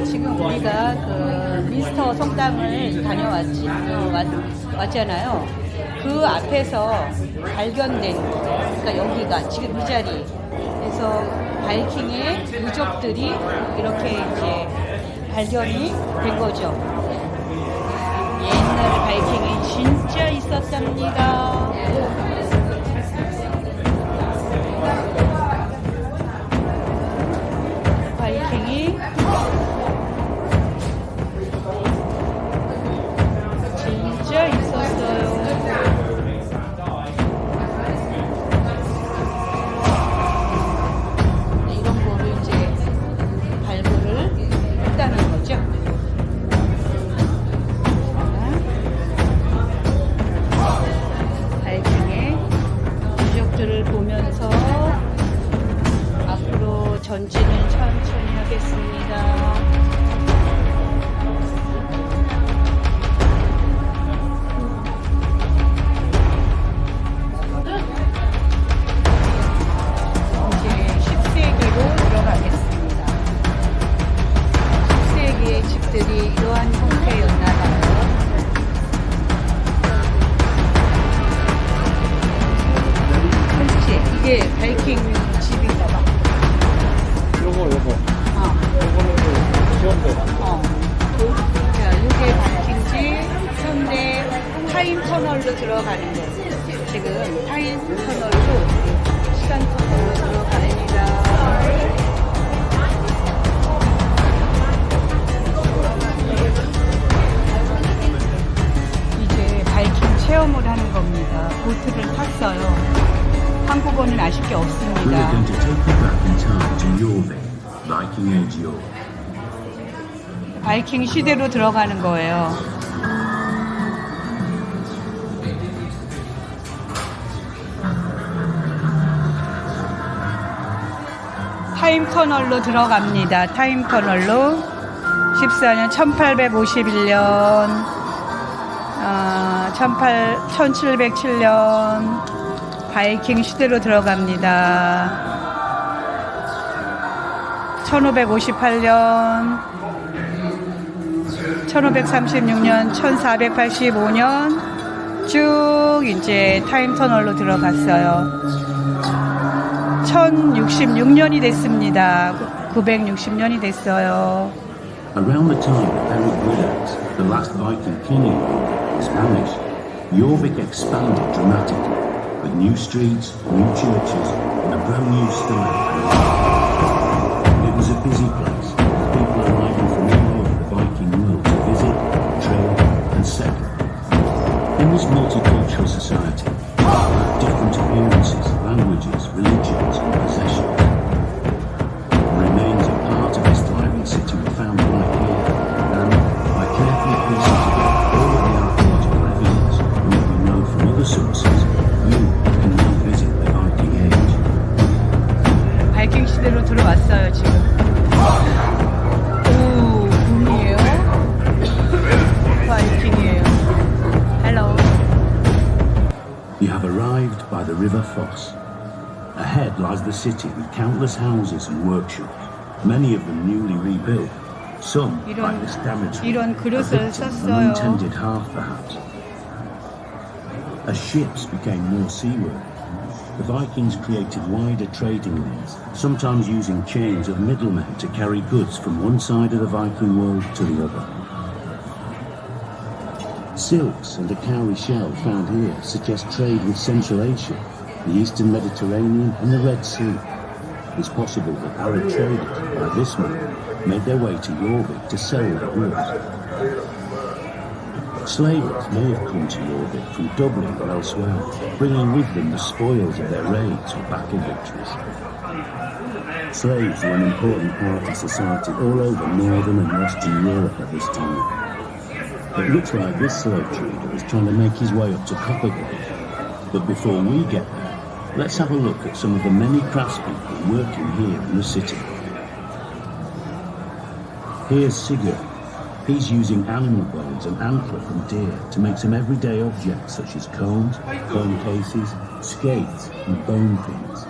지금 우리가 그 미스터 성당을 다녀왔잖아요. 그 앞에서 발견된, 그러니까 여기가 지금 이 자리에서 바이킹의 유적들이 이렇게 이제 발견이 된 거죠. 옛날에 바이킹이 진짜 있었답니다. 바이킹이 진짜 있었어요. 이런 거를 이제 발굴을 했다는 거죠. 바이킹의 유적들을 보면서 앞으로 전진을 천천히 하겠습니다. 이제 10세기로 들어가겠습니다. 10세기의 집들이 이러한 형태였나 봐요. 그렇지, 이게 바이킹 집인가 봐. 요거. 어. 귀엽다. 자, 이게 바이킹지 현대 타임 터널로 들어가는 거. 지금 타임 터널로, 시간 터널로 들어갑니다. 이제 바이킹 체험을 하는 겁니다. 보트를 탔어요. 한국어는 아쉽게 We're 없습니다. going to take you back in time to your day, Viking Age Europe. 바이킹 시대로 들어가는 거예요. 타임 터널로 들어갑니다. 타임 터널로 14년 1851년 1707년 바이킹 시대로 들어갑니다. 1558년 1536년 1485년 쭉 이제 타임 터널로 들어갔어요. 1066년이 됐습니다. 960년이 됐어요. Around the time of Harrypotter, the last Viking king in Spanish, Jorvik expanded dramatically with new streets, new churches, and a brand new style. It was a busy place, with people arriving from all over the Viking world to visit, trade, and settle. In this multicultural society, different appearances, languages, religions, and possessions. The remains of part of this thriving city were found right here, and by carefully piecing together all of the archaeological evidence and what we know from other sources, you can now visit the Viking Age. 바이킹 시대로 들어왔어요, 지금. 오, 붐이에요? 바이킹이에요. Hello. You have arrived by the River Foss. Ahead lies the city with countless houses and workshops, many of them newly rebuilt. Some, like this damaged one, 이런 are 그릇을 victims of 썼어요. an unintended half, perhaps. As ships became more seaworthy, the Vikings created wider trading lanes, sometimes using chains of middlemen to carry goods from one side of the Viking world to the other. Silks and a cowrie shell found here suggest trade with Central Asia, the Eastern Mediterranean and the Red Sea. It's possible that Arab traders, like this man, made their way to Jorvik to sell their goods. Slavers may have come to Jorvik from Dublin or elsewhere, bringing with them the spoils of their raids or battle victories. Slaves were an important part of society all over Northern and Western Europe at this time. It looks like this slave trader is trying to make his way up to Coppergrave. But before we get there, let's have a look at some of the many craftspeople working here in the city. Here's Sigurd. He's using animal bones and antler from deer to make some everyday objects such as combs, comb cases, skates and bone pins.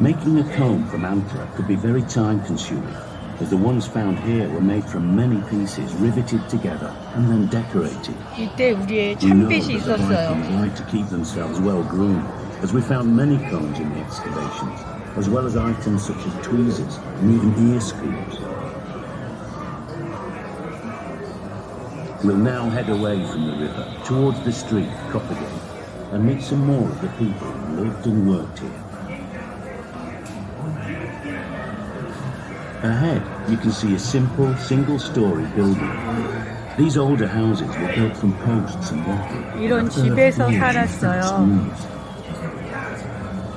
Making a comb from antler could be very time-consuming, as the ones found here were made from many pieces riveted together and then decorated. 이때 우리의 We know 참빛이 that the 있었어요. Vikings liked to keep themselves well groomed, as we found many combs in the excavations, as well as items such as tweezers and even ear screws. We'll now head away from the river towards the street, Coppergate, and meet some more of the people who lived and worked here. Ahead, you can see a simple, single-story building. These older houses were built from posts and wattle. 이런 집에서 살았어요.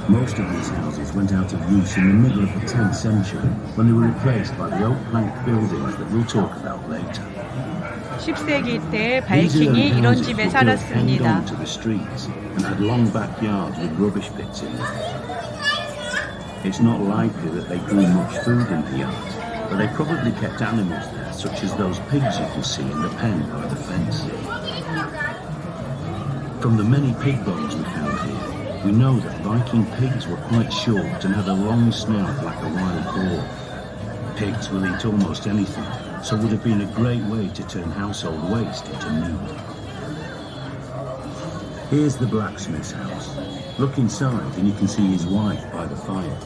Most of these houses went out of use in the middle of the 10th century when they were replaced by the oak plank buildings that we'll talk about later. 10세기 때 These 바이킹이 early 이런 houses 집에 were built hanging 살았습니다. onto the streets and had long backyards with rubbish pits in them. It's not likely that they grew much food in the yards, but they probably kept animals there, such as those pigs you can see in the pen by the fence. From the many pig bones we found here, we know that Viking pigs were quite short and had a long snout like a wild boar. Pigs will eat almost anything, so would have been a great way to turn household waste into meat. Here's the blacksmith's house. Look inside and you can see his wife by the fire.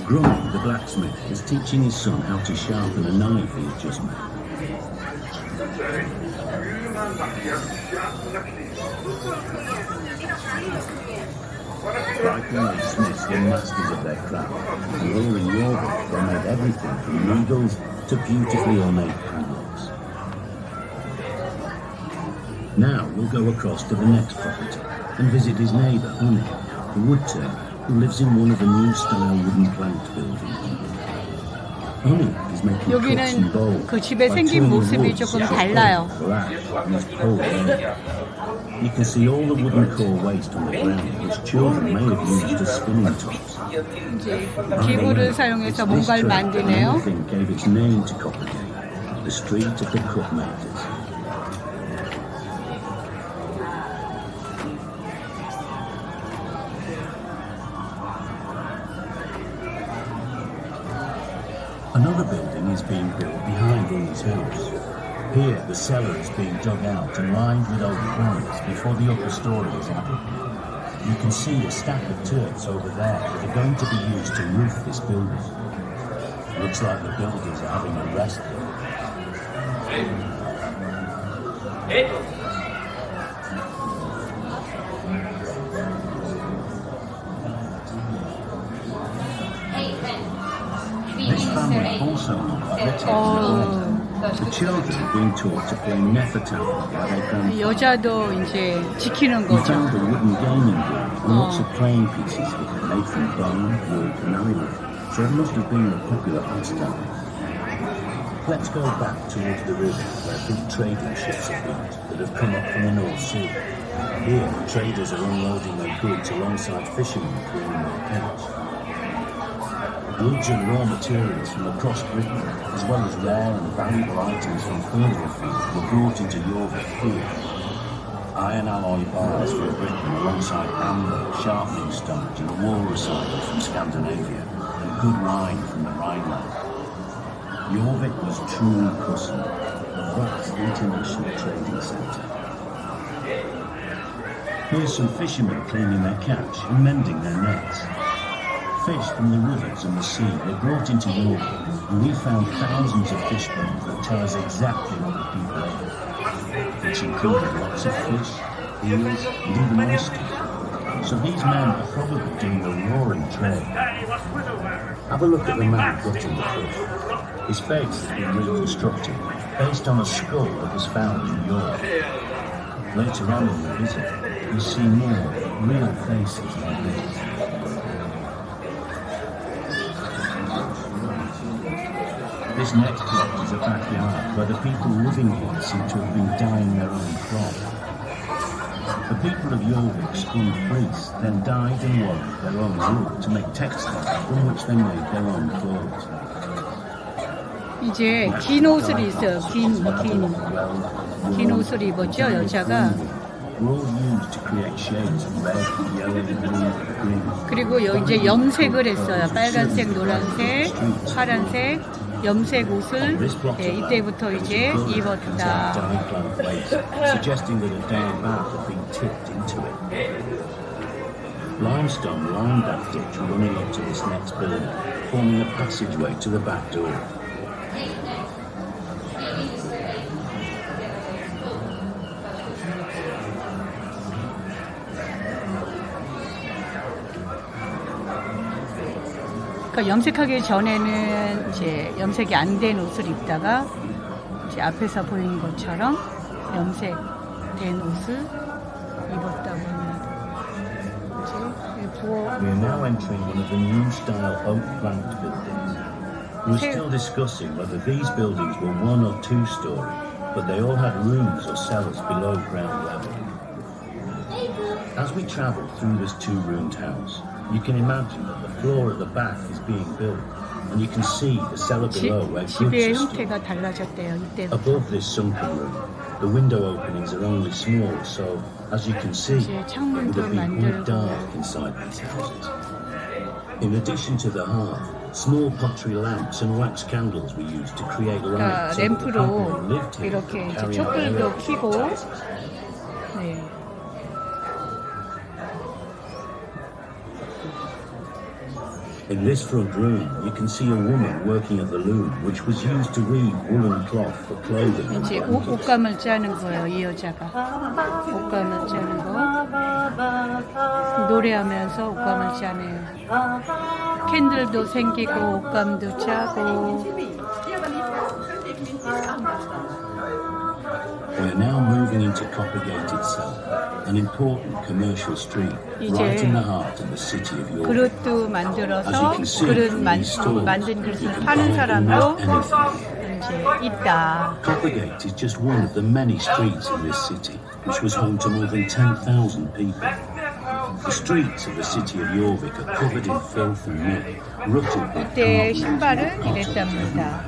Grummy, the blacksmith, is teaching his son how to sharpen a knife he has just made. Viking Age smiths were masters of their craft, and here in York they made everything from needles to beautifully ornate panels. Now we'll go across to the next property and visit his neighbour, Honey, the woodturner, who lives in one of the new-style wooden planked buildings. Honey is making cups and bowls 그 집에 by 생긴 turning 모습이 wood 조금 such as 달라요. oak, black, and his pole air. You can see all the wooden core waste on the ground, which children may have used as spinning tops. 이제 기구를 사용해서 This 뭔가를 trade 만드네요. and everything gave its name to Coppergate, the street of the cup makers. Another building is being built behind Honey's house. Here, the cellar is being dug out and lined with old planks before the upper story is added. You can see a stack of turrets over there that are going to be used to roof this building. Looks like the builders are having a rest here. This family also are the children are being taught to play Nefertari by their grandfather. 여자도 이제 지키는 We 거죠. found a wooden gaming board and lots of playing pieces here made from bone, wood and iron, so it must have been a popular pastime. Let's go back towards the river where big trading ships have been that have come up from the North Sea. Here, traders are unloading their goods alongside fishermen cleaning their catch. Goods and raw materials from across Britain, as well as rare and valuable items from further afield, were brought into Yorvik here. Iron alloy bars from Britain alongside amber, sharpening stones and walrus iron from Scandinavia, and good wine from the Rhineland. Yorvik was truly christened a vast international trading centre. Here's some fishermen cleaning their catch and mending their nets. Fish from the rivers and the sea were brought into Yorvik, and we found thousands of fish bones that tell us exactly what the people ate. Which included lots of fish, eels, and even oysters. So these men are probably doing a roaring trade. Have a look at the man gutting the fish. His face has been reconstructed based on a skull that was found in York. Later on in the visit, you'll see more real faces like this. This next plot is a backyard where the people living here seem to have been dyeing their own cloth. The people of Yorvik spun fleece, then dyed and wove their own wool to make textiles from which they made their own clothes. 이제 긴 옷을 있어요. 긴 옷을 입었죠, 여자가. were all used to create shades of red, yellow, blue, green. 그리고 이제 염색을 했어요. 빨간색, 노란색, 파란색, 염색 옷을 이때부터 이제 입었다. Suggesting that a down bath had been tipped into it. Limestone lined that ditch running up to this next building, forming a passageway to the back door. 그러니까 염색하기 전에는 이제 염색이 안 된 옷을 입다가 이제 앞에서 보이는 것처럼 염색된 옷을 입었다고 합니다. We are now entering one of the new style oak flanked buildings. We're still discussing whether these buildings were one or two story, but they all had rooms or cellars below ground level. As we travel through this two-roomed house, you can imagine that the floor at the back is being built, and you can see the cellar below where goods 집의 are stored. 형태가 달라졌대요. 이때부터. Above this sunken room, the window openings are only small, so as you can see, it would have been quite dark inside these houses. In addition to the hearth, small pottery lamps and wax candles were used to create light. So that the people who 램프로 lived here 이렇게 could 이제 carry out their 촛불도 own 켜고 activities. 네. In this front room, you can see a woman working at the loom, which was used to weave woolen cloth for clothing and 이제 blankets. 옷감을 짜는 거예요. 이 여자가 옷감을 짜는 거 노래하면서 옷감을 짜네요. 캔들도 생기고 옷감도 짜고. We're now moving into Coppergate itself, an important commercial street right in the heart of the city of York. 그릇도 만들어서 만든 그릇을 파는 사람도 이제 있다. Coppergate is just one of the many streets in this city, which was home to more than 10,000 people. The streets of the city of York are covered in filth and muck, rutted by 이때 신발은 이랬답니다.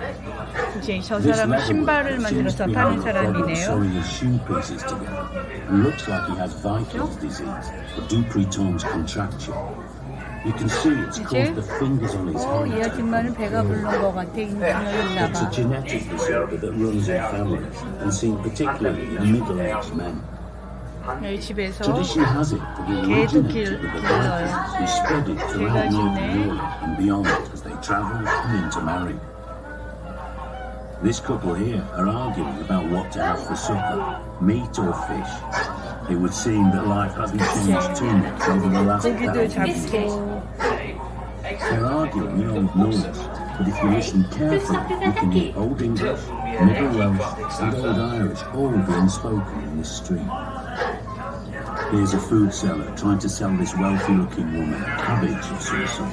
이제 저 사람은 신발을 만들어서 파는 사람이네요. Sewing his shoe pieces together. Looks like he has Viking's disease, a Dupuytren's contraction. You can see it's caused the fingers on his hand. 이 아줌마는 배가 부른 것 같아. 인중을 했나 It's a 봐. genetic disorder that runs in families and seen particularly in middle-aged men. 집에서 Tradition has it that it originated with the Vikings who spread it throughout northern Europe and beyond as they travelled and intermarried. This couple here are arguing about what to have for supper, meat or fish. It would seem that life hasn't changed too much over the last 고기도 1,000 years. 잡고. They're arguing in Old Norse, but if you listen carefully, you can hear Old English, Middle Welsh and Old Irish all being spoken in this street. Here's a food seller trying to sell this wealthy-looking woman a cabbage of some sort.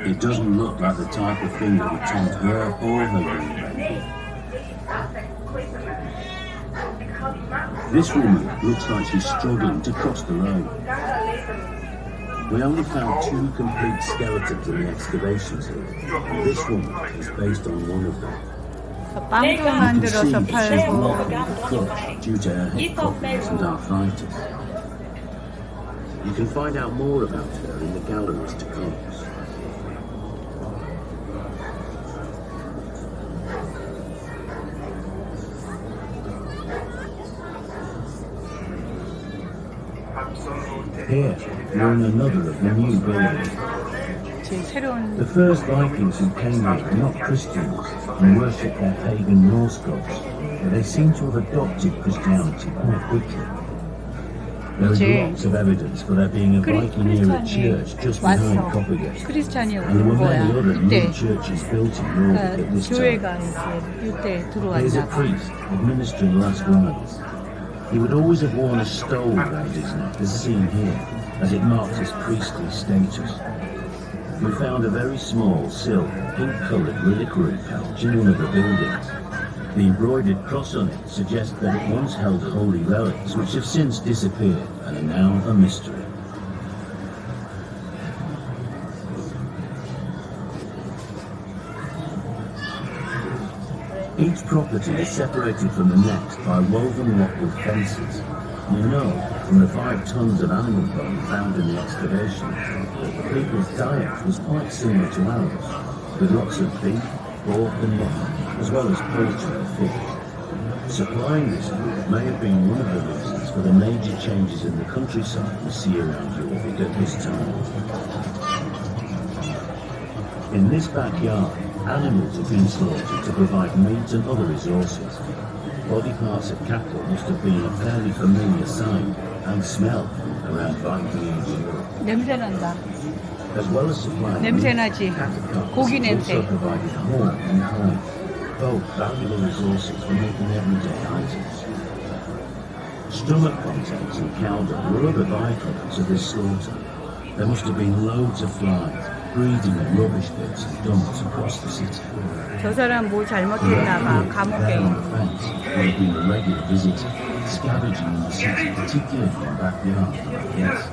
It doesn't look like the type of thing that would tempt her or her young baby. This woman looks like she's struggling to cross the road. We only found 2 complete skeletons in the excavations here, and this woman is based on one of them. 빵도 만들어서 She's 팔고. walking with a crutch due to her hip problems and arthritis. You can find out more about her in the galleries to come. Here, we're in another of the new buildings. 새로운 The first Vikings who came here were not Christians and worshipped their pagan Norse gods, but they seem to have adopted Christianity quite quickly. There is lots of evidence for there being a Viking-era church just behind Coppergate, 크리스찬이 and there 온 were 거야. many other new 이때 churches built in Norfolk at this time. 교회가 이제 이때 Here's a 들어왔나 봐. priest administering last rites. He would always have worn a stole around his neck, as seen here, as it marked his priestly status. We found a very small, silk, pink-coloured reliquary pouch in one of the buildings. The embroidered cross on it suggests that it once held holy relics which have since disappeared and are now a mystery. Each property is separated from the next by woven lockwood fences. You know from the 5 tons of animal bone found in the excavation that the people's diet was quite similar to ours, with lots of beef, pork and mutton, as well as poultry and fish. Supplying this food may have been one of the reasons for the major changes in the countryside we see around York at this time. In this backyard, animals have been slaughtered to provide meat and other resources. Body parts of cattle must have been a fairly familiar sight and smell around Viking Age Europe. 냄새 난다. As well as supplying 냄새 meat, 나지? cattle 고기 carcasses 냄새. also provided horn and hide, both valuable resources for making everyday items. Stomach contents and cow dung were other byproducts of this slaughter. There must have been loads of flies, breeding and rubbish bits and dumps across the city. 저 사람 뭐 잘못했나 봐. 감옥에. On the fence would have been a regular visitor, scavenging in the city, particularly in the backyard, I guess.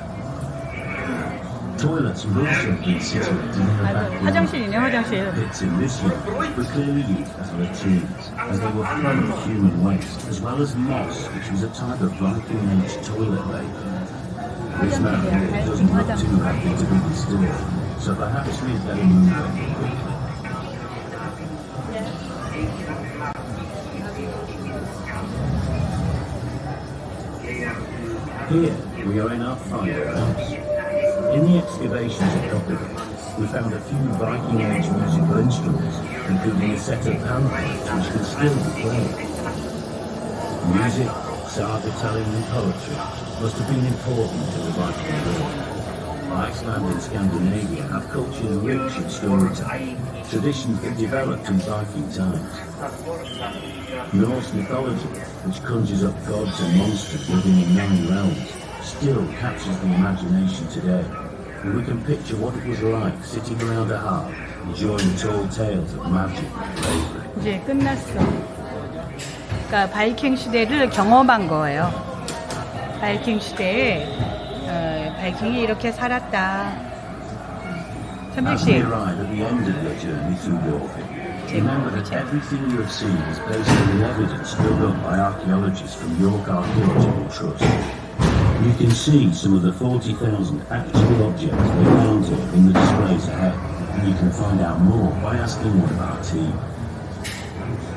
Toilets would also have been situated in the 아, backyard. 화장실이네, 화장실. Pits in this yard were clearly used as latrines, as they were full of human waste, as well as moss, which was a type of Viking Age toilet paper. This man here doesn't look too happy to be disturbed, so perhaps we'd better move on quickly. Here, we are in our fire house. In the excavations at Copenhagen, we found a few Viking Age musical instruments, including a set of panpipes which can still be played. Music, saga-telling and poetry must have been important to the Viking world. Iceland and Scandinavia have cultures rich in storytelling, traditions that developed in Viking times. Norse mythology, which conjures up gods and monsters living in 9 realms, still captures the imagination today. And we can picture what it was like sitting around a hearth, enjoying tall tales of magic and bravery. 이제 끝났어. 그러니까 바이킹 시대를 경험한 거예요. 바이킹 시대에 바이킹이 이렇게 살았다. As we 선택씨, arrive at the end of your journey through York, remember that everything you have seen is based on the evidence dug up by archaeologists from York Archaeological Trust. You can see some of the 40,000 actual objects they found here in the displays ahead, and you can find out more by asking one of our team.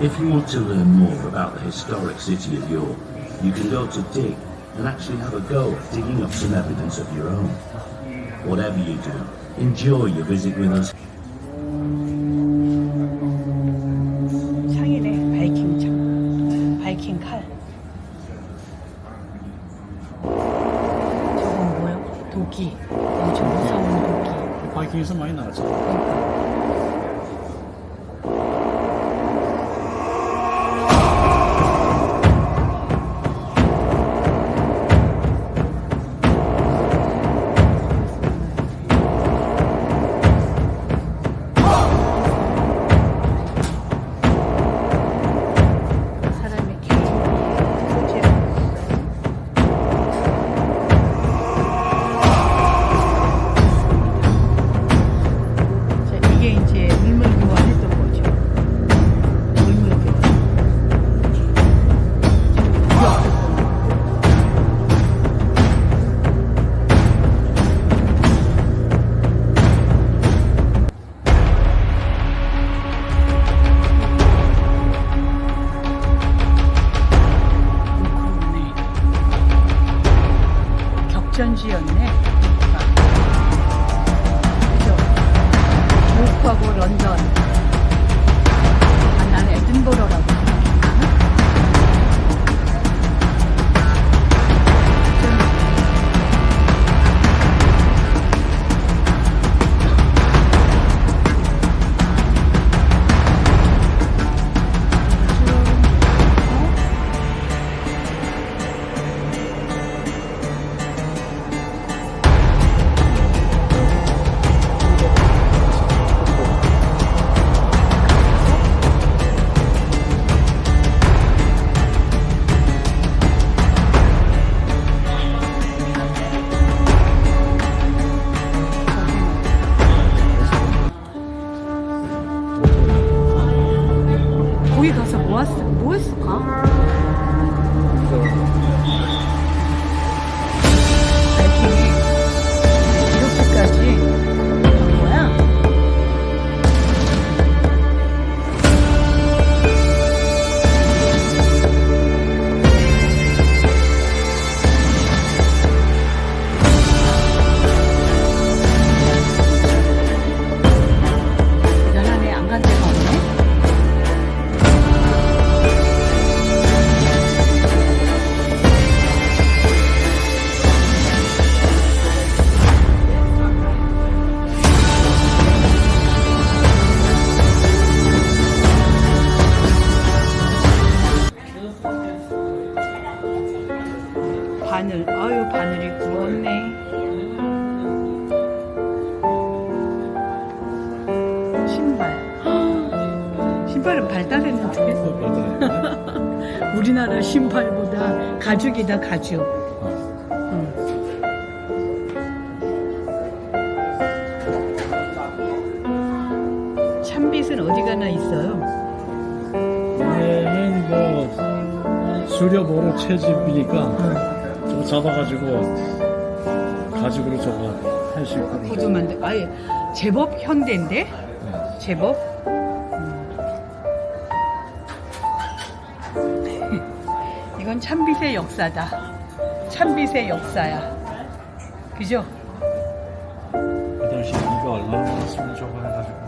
If you want to learn more about the historic city of York, you can go to Dig and actually have a go at digging up some evidence of your own. Whatever you do, enjoy your visit with us. 창이네. 바이킹 창. 바이킹 칼. 저건 뭐야? 도끼. 엄청 무서운 도끼. 바이킹에서 많이 나왔죠. 사람의 개인 소재로. 자, 이게 이제 물물 교환했던 거죠. 물물 교환. 그러네. 격전지였네. 그죠? 모크하고 런던. 아, 나는 에든버러라고 생각했나? 거기 가서 뭐 했을까? 여기까지 간 거야? 대단하네. 안 간 데가 없네. 바늘, 아유 바늘이 굵었네. 신발. 신발은 발달했는데. 우리나라 신발보다 가죽이다 가죽. 응. 참빗은 어디 가나 있어요. 얘는 뭐 수렵어로 채집이니까 좀 잡아가지고 가죽으로 저거 할 수 있고. 구두 만들. 아예 제법 현대인데. 제법. 이건 참빗의 역사다. 참빗의 역사야. 그죠? 그 당시 이가 얼마나 많았으면 저거 해가지고.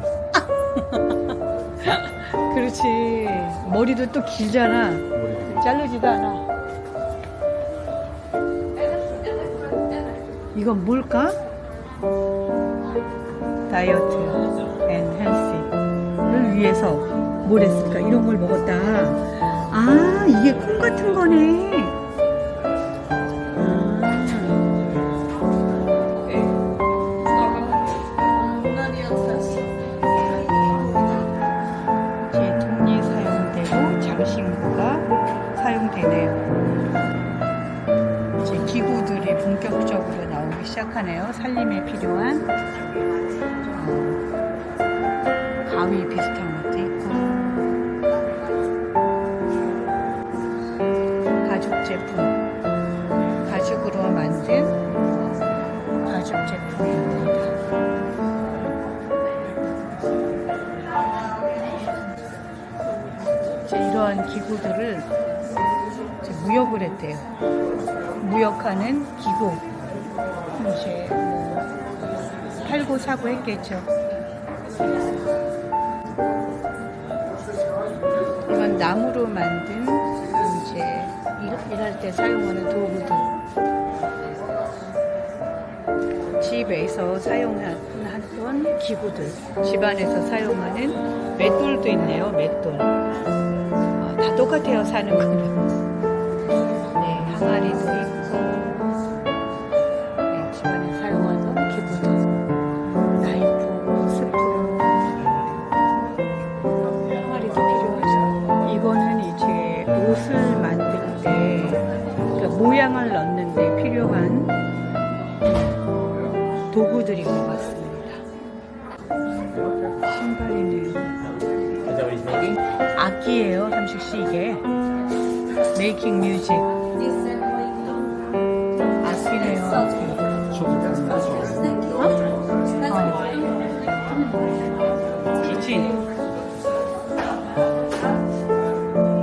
그렇지. 머리도 또 길잖아. 자르지도 않아. 이건 뭘까? 다이어트 앤 헬스를 위해서 뭘 했을까? 이런 걸 먹었다. 아, 이게 콩 같은 거네. 제통이 사용되고 장신구가 사용되네요. 이제 기구들이 본격적으로 나오기 시작하네요. 살림에 필요한 가위 비슷한 것도 있고, 가죽 제품, 가죽으로 만든 가죽 제품입니다. 이제 이러한 기구들을 이제 무역을 했대요. 무역하는 기구. 이제 뭐 팔고 사고 했겠죠. 이건 나무로 만든 이제 일할 때 사용하는 도구들. 집에서 사용하던 기구들. 집안에서 사용하는 맷돌도 있네요. 맷돌. 다 똑같아요. 사는 거는. 네, 항아리도 있고. 네, 집안에 사용하던 기구들. 나이프, 스푼. 항아리도 필요하죠. 이거는 이제 옷을 만들 때, 그러니까 모양을 넣는데 필요한 도구들인 것 같습니다. 신발이네요. 악기예요, 삼식 씨 이게. 메이킹 뮤직. 악기네요, 악기. 그치?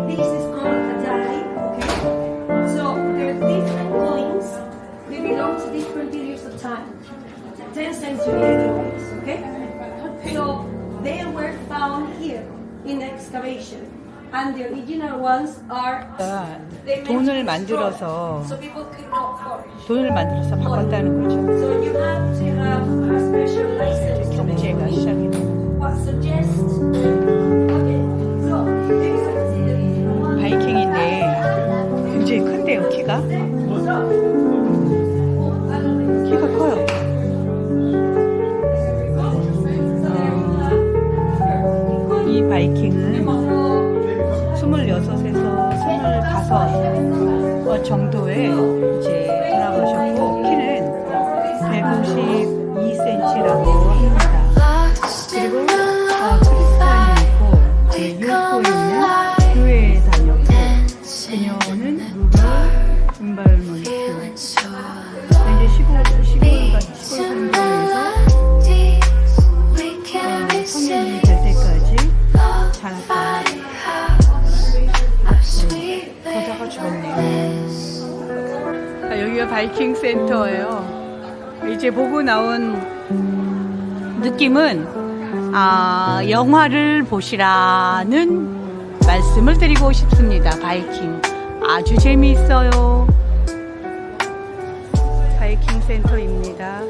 This is called a die. Okay. So there are different coins. They belong to different periods of time. 10th century coins. Okay. So they were found here in the excavation, and the original ones are. 돈을 만들어서 So people could not forge. 돈을 만들어서 바꿨다는 거죠. So you have to have a special license. 경제가 시작이 돼. What suggests? Okay. So this is the original one. 바이킹인데 굉장히 큰데요, 키가? 키가 커요. 이 바이킹은 26에서 25 정도에 이제 돌아가셨고, 키는 152cm라고 합니다. 그리고 크리스찬이 있고, 유포 있는 교회에 다녔고, 그녀는 룰을 음발문교. 이제 시골 환경에서 바이킹 센터예요. 이제 보고 나온 느낌은 영화를 보시라는 말씀을 드리고 싶습니다. 바이킹 아주 재미있어요. 바이킹 센터입니다.